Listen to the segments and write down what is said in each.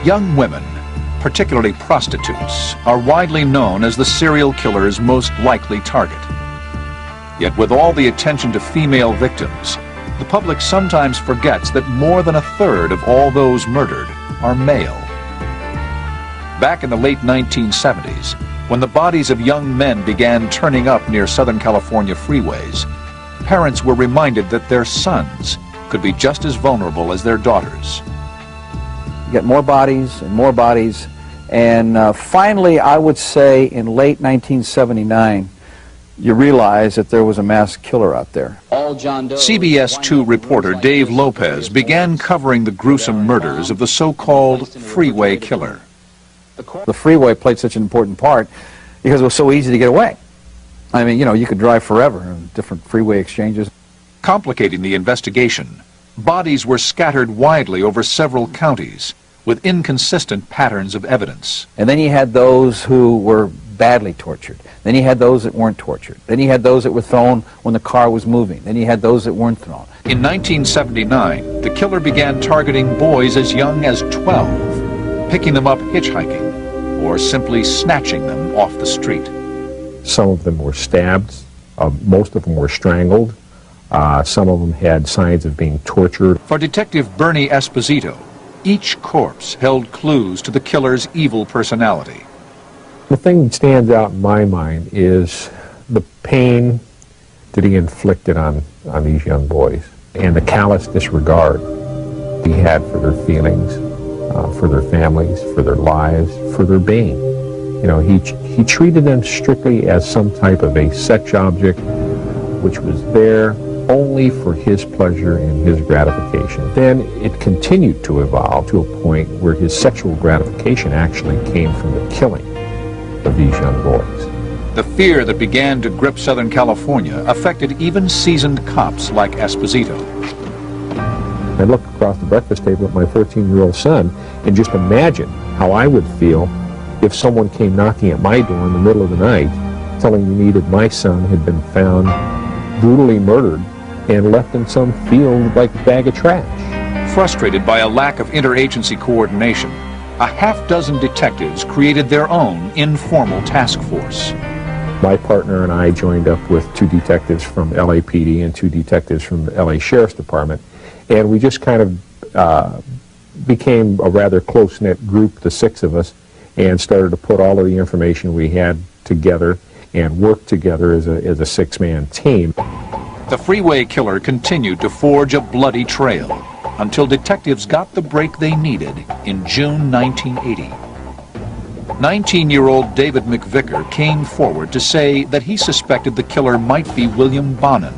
Young women, particularly prostitutes, are widely known as the serial killer's most likely target. Yet with all the attention to female victims, the public sometimes forgets that more than a third of all those murdered are male. Back in the late 1970s, when the bodies of young men began turning up near Southern California freeways, parents were reminded that their sons could be just as vulnerable as their daughters. You get more bodies, and finally, I would say in late 1979, you realize that there was a mass killer out there. CBS 2 reporter Dave Lopez began covering the gruesome murders of the so-called freeway killer. The freeway played such an important part because it was so easy to get away. I mean, you know, you could drive forever in different freeway exchanges. Complicating the investigation, bodies were scattered widely over several counties with inconsistent patterns of evidence. And then you had those who were badly tortured. Then you had those that weren't tortured. Then you had those that were thrown when the car was moving. Then you had those that weren't thrown. In 1979, the killer began targeting boys as young as 12, picking them up hitchhiking or simply snatching them off the street. Some of them were stabbed. Most of them were strangled. Some of them had signs of being tortured. For Detective Bernie Esposito, each corpse held clues to the killer's evil personality. The thing that stands out in my mind is the pain that he inflicted on these young boys and the callous disregard he had for their feelings, for their families, for their lives, for their being. You know, he treated them strictly as some type of a sex object which was there only for his pleasure and his gratification. Then it continued to evolve to a point where his sexual gratification actually came from the killing of these young boys. The fear that began to grip Southern California affected even seasoned cops like Esposito. I look across the breakfast table at my 14-year-old son and just imagine how I would feel if someone came knocking at my door in the middle of the night telling me that my son had been found brutally murdered and left in some field like a bag of trash. Frustrated by a lack of interagency coordination, a half-dozen detectives created their own informal task force. My partner and I joined up with 2 detectives from LAPD and 2 detectives from the LA Sheriff's Department, and we just kind of became a rather close-knit group, the 6 of us, and started to put all of the information we had together and work together as a 6-man team. The freeway killer continued to forge a bloody trail until detectives got the break they needed in June 1980. 19-year-old David McVicker came forward to say that he suspected the killer might be William Bonin,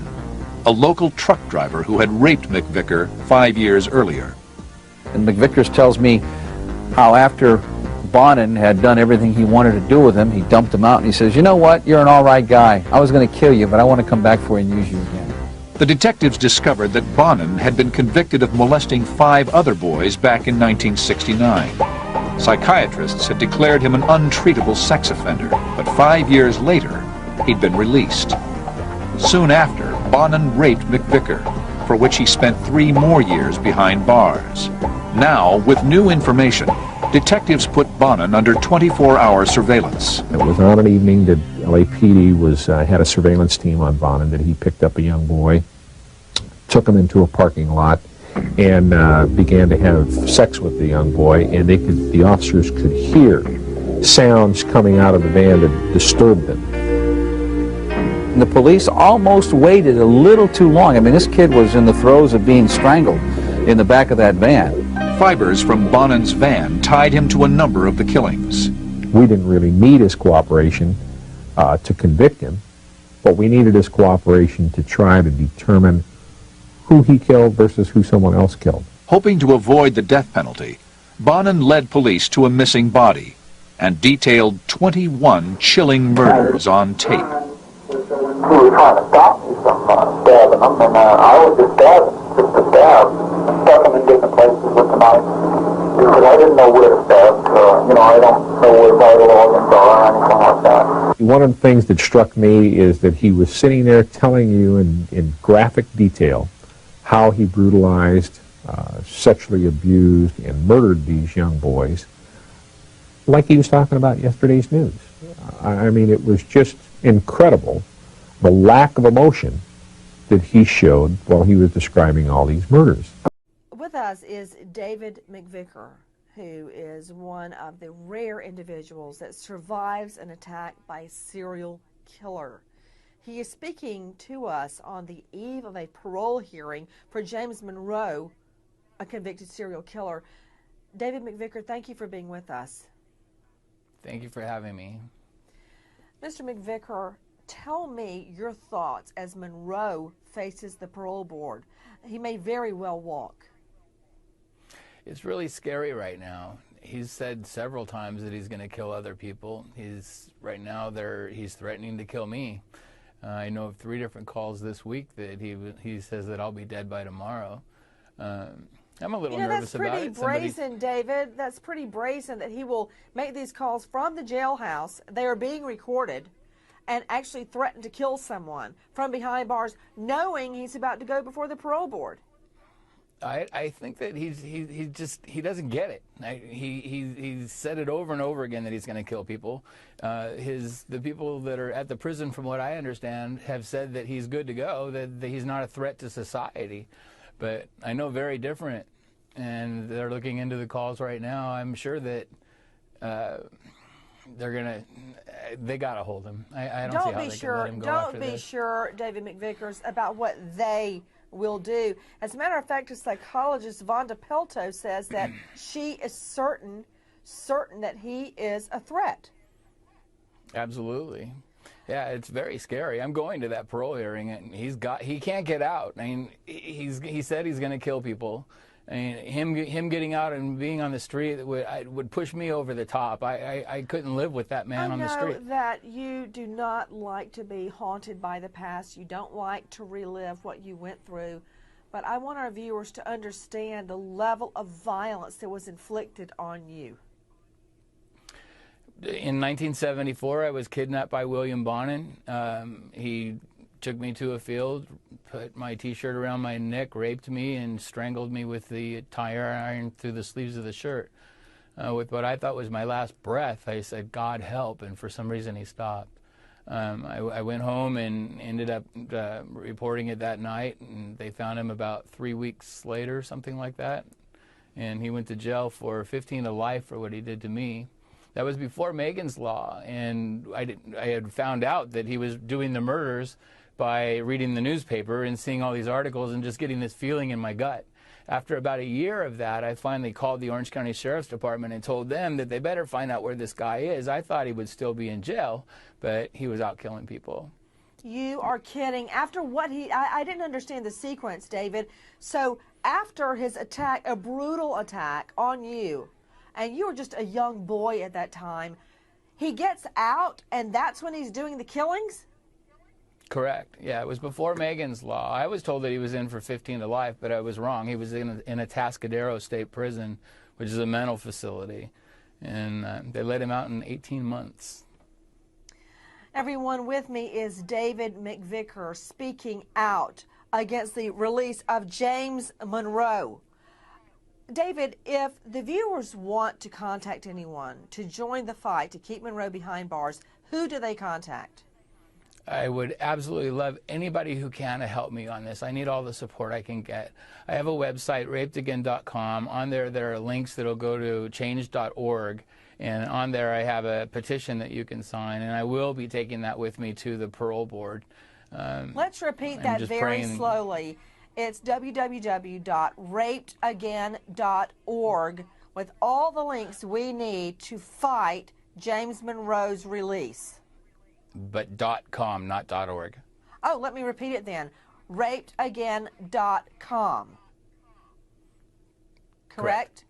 a local truck driver who had raped McVicker 5 years earlier. And McVickers tells me how after Bonin had done everything he wanted to do with him, he dumped him out and he says, "You know what, you're an all right guy. I was going to kill you, but I want to come back for you and use you again." The detectives discovered that Bonin had been convicted of molesting 5 other boys back in 1969. Psychiatrists had declared him an untreatable sex offender, but 5 years later, he'd been released. Soon after, Bonin raped McVicker, for which he spent 3 more years behind bars. Now, with new information, detectives put Bonin under 24-hour surveillance. It was on an evening that LAPD had a surveillance team on Bonin that he picked up a young boy, took him into a parking lot, and began to have sex with the young boy, and the officers could hear sounds coming out of the van that disturbed them. And the police almost waited a little too long. I mean, this kid was in the throes of being strangled in the back of that van. Fibers from Bonin's van tied him to a number of the killings. We didn't really need his cooperation to convict him, but we needed his cooperation to try to determine who he killed versus who someone else killed. Hoping to avoid the death penalty, Bonin led police to a missing body and detailed 21 chilling murders on tape. He was trying to stop me from stabbing him, and I was just stabbing, just to stab. Stuck him in different places with the knife. Because I didn't know where to stab, you know, I don't know where vital organs are or anything like that. One of the things that struck me is that he was sitting there telling you in graphic detail how he brutalized sexually abused and murdered these young boys, like he was talking about yesterday's news. I mean, it was just incredible, the lack of emotion that he showed while he was describing all these murders. With us is David McVicker, who is one of the rare individuals that survives an attack by a serial killer. He is speaking to us on the eve of a parole hearing for James Monroe, a convicted serial killer. David McVicker, thank you for being with us. Thank you for having me. Mr. McVicker, tell me your thoughts as Monroe faces the parole board. He may very well walk. It's really scary right now. He's said several times that he's going to kill other people. He's threatening to kill me. I know of 3 different calls this week that he says that I'll be dead by tomorrow. I'm a little nervous about it. That's pretty brazen, David. That's pretty brazen that he will make these calls from the jailhouse. They are being recorded and actually threaten to kill someone from behind bars, knowing he's about to go before the parole board. I think that he doesn't get it. He's said it over and over again that he's going to kill people. The people that are at the prison, from what I understand, have said that he's good to go, that he's not a threat to society. But I know very different, and they're looking into the calls right now. I'm sure that they got to hold him. I don't see how they can let him go after this. Don't be sure, David McVickers, about what they will do. As a matter of fact, a psychologist, Vonda Pelto, says that she is certain that he is a threat. Absolutely. Yeah, it's very scary. I'm going to that parole hearing, and he can't get out. I mean, he said he's going to kill people. I mean, him getting out and being on the street would push me over the top. I couldn't live with that man on the street. I know that you do not like to be haunted by the past. You don't like to relive what you went through. But I want our viewers to understand the level of violence that was inflicted on you. In 1974, I was kidnapped by William Bonin. He took me to a field, put my T-shirt around my neck, raped me, and strangled me with the tire iron through the sleeves of the shirt. With what I thought was my last breath, I said, "God help," and for some reason he stopped. I went home and ended up reporting it that night, and they found him about 3 weeks later, something like that. And he went to jail for 15 to life for what he did to me. That was before Megan's Law, and I had found out that he was doing the murders by reading the newspaper and seeing all these articles and just getting this feeling in my gut. After about a year of that, I finally called the Orange County Sheriff's Department and told them that they better find out where this guy is. I thought he would still be in jail, but he was out killing people. You are kidding. After what I didn't understand the sequence, David. So after his attack, a brutal attack on you, and you were just a young boy at that time, he gets out, and that's when he's doing the killings? Correct. Yeah, it was before Megan's Law. I was told that he was in for 15 to life, but I was wrong. He was in a Atascadero State Prison, which is a mental facility, and they let him out in 18 months. Everyone, with me is David McVicker speaking out against the release of James Monroe. David, if the viewers want to contact anyone to join the fight to keep Monroe behind bars, who do they contact? I would absolutely love anybody who can to help me on this. I need all the support I can get. I have a website, rapedagain.com. On there are links that will go to change.org. And on there I have a petition that you can sign. And I will be taking that with me to the parole board. Let's repeat that very slowly. It's www.rapedagain.org with all the links we need to fight James Monroe's release. But .com, not .org. Oh, let me repeat it then. Rapedagain.com. Correct?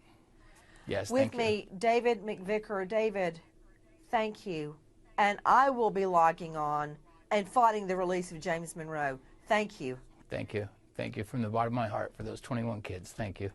Yes, With me, David McVicker. David, thank you. And I will be logging on and fighting the release of James Monroe. Thank you. Thank you. Thank you from the bottom of my heart for those 21 kids. Thank you.